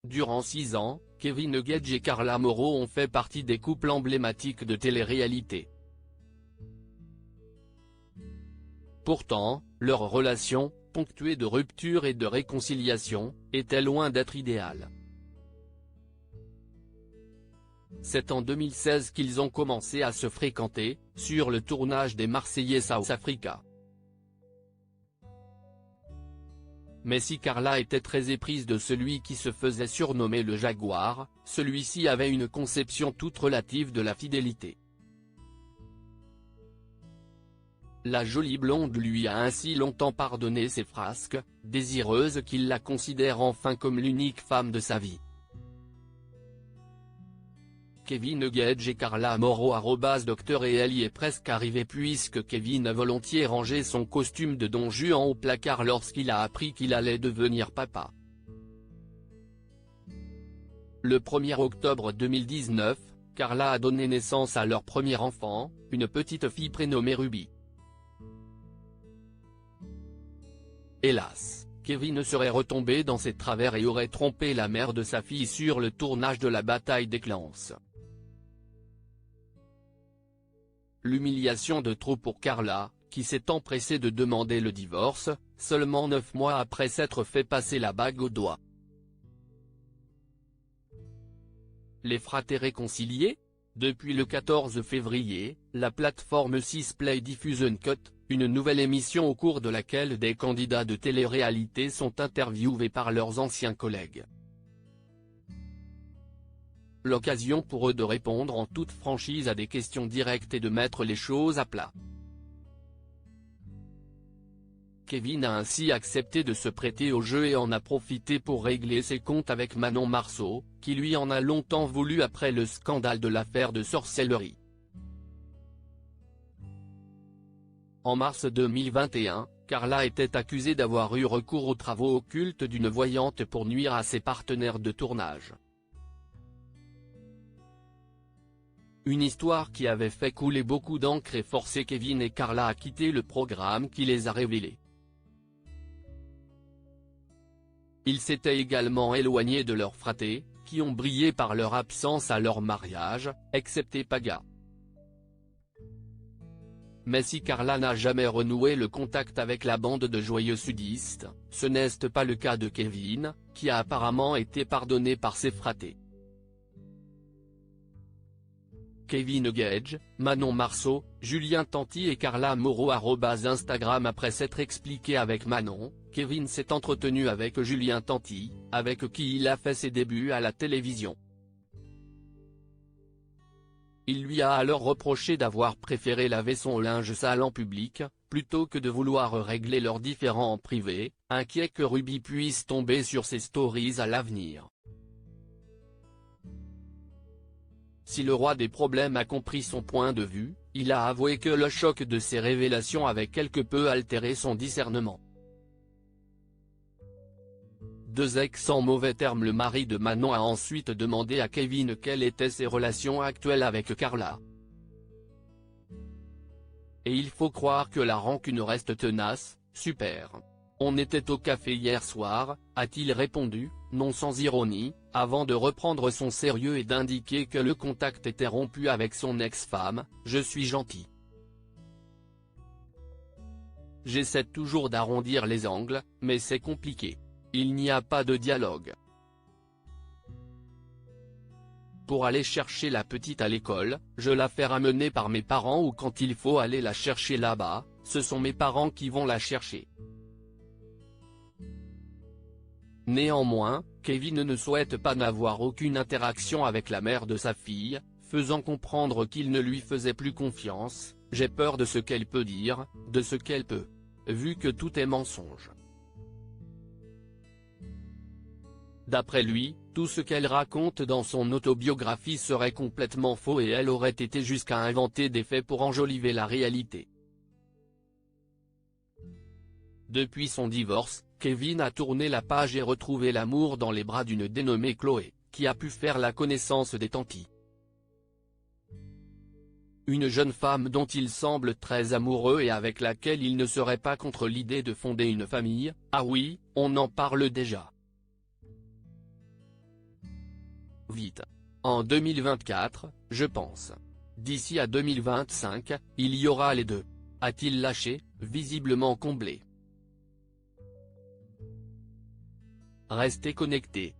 Durant 6 ans, Kevin Gage et Carla Moreau ont fait partie des couples emblématiques de télé-réalité. Pourtant, leur relation, ponctuée de ruptures et de réconciliations, était loin d'être idéale. C'est en 2016 qu'ils ont commencé à se fréquenter, sur le tournage des Marseillais South Africa. Mais si Carla était très éprise de celui qui se faisait surnommer le Jaguar, celui-ci avait une conception toute relative de la fidélité. La jolie blonde lui a ainsi longtemps pardonné ses frasques, désireuse qu'il la considère enfin comme l'unique femme de sa vie. Kevin Gage et Carla Moreau @Dr et elle y est presque arrivée puisque Kevin a volontiers rangé son costume de Don Juan au placard lorsqu'il a appris qu'il allait devenir papa. Le 1er octobre 2019, Carla a donné naissance à leur premier enfant, une petite fille prénommée Ruby. Hélas, Kevin serait retombé dans ses travers et aurait trompé la mère de sa fille sur le tournage de la bataille des clans. L'humiliation de trop pour Carla, qui s'est empressée de demander le divorce, seulement 9 mois après s'être fait passer la bague au doigt. Les fratés réconciliés? Depuis le 14 février, la plateforme 6play diffuse Uncut, une nouvelle émission au cours de laquelle des candidats de télé-réalité sont interviewés par leurs anciens collègues. L'occasion pour eux de répondre en toute franchise à des questions directes et de mettre les choses à plat. Kevin a ainsi accepté de se prêter au jeu et en a profité pour régler ses comptes avec Manon Marceau, qui lui en a longtemps voulu après le scandale de l'affaire de sorcellerie. En mars 2021, Carla était accusée d'avoir eu recours aux travaux occultes d'une voyante pour nuire à ses partenaires de tournage. Une histoire qui avait fait couler beaucoup d'encre et forcé Kevin et Carla à quitter le programme qui les a révélés. Ils s'étaient également éloignés de leurs fratés, qui ont brillé par leur absence à leur mariage, excepté Paga. Mais si Carla n'a jamais renoué le contact avec la bande de joyeux sudistes, ce n'est pas le cas de Kevin, qui a apparemment été pardonné par ses fratés. Kevin Gage, Manon Marceau, Julien Tanti et Carla Moreau @Instagram. Après s'être expliqué avec Manon, Kevin s'est entretenu avec Julien Tanti, avec qui il a fait ses débuts à la télévision. Il lui a alors reproché d'avoir préféré laver son linge sale en public, plutôt que de vouloir régler leurs différends en privé, inquiet que Ruby puisse tomber sur ses stories à l'avenir. Si le roi des problèmes a compris son point de vue, il a avoué que le choc de ces révélations avait quelque peu altéré son discernement. Deux ex en mauvais termes. Le mari de Manon a ensuite demandé à Kevin quelles étaient ses relations actuelles avec Carla. Et il faut croire que la rancune reste tenace. Super. On était au café hier soir, a-t-il répondu, non sans ironie, avant de reprendre son sérieux et d'indiquer que le contact était rompu avec son ex-femme. Je suis gentil. J'essaie toujours d'arrondir les angles, mais c'est compliqué. Il n'y a pas de dialogue. Pour aller chercher la petite à l'école, je la fais ramener par mes parents ou quand il faut aller la chercher là-bas, ce sont mes parents qui vont la chercher. Néanmoins, Kevin ne souhaite pas n'avoir aucune interaction avec la mère de sa fille, faisant comprendre qu'il ne lui faisait plus confiance. J'ai peur de ce qu'elle peut dire, de ce qu'elle peut. Vu que tout est mensonge. D'après lui, tout ce qu'elle raconte dans son autobiographie serait complètement faux et elle aurait été jusqu'à inventer des faits pour enjoliver la réalité. Depuis son divorce, Kevin a tourné la page et retrouvé l'amour dans les bras d'une dénommée Chloé, qui a pu faire la connaissance des Tanti. Une jeune femme dont il semble très amoureux et avec laquelle il ne serait pas contre l'idée de fonder une famille. Ah oui, on en parle déjà. Vite. En 2024, je pense. D'ici à 2025, il y aura les deux. A-t-il lâché, visiblement comblé. Restez connectés.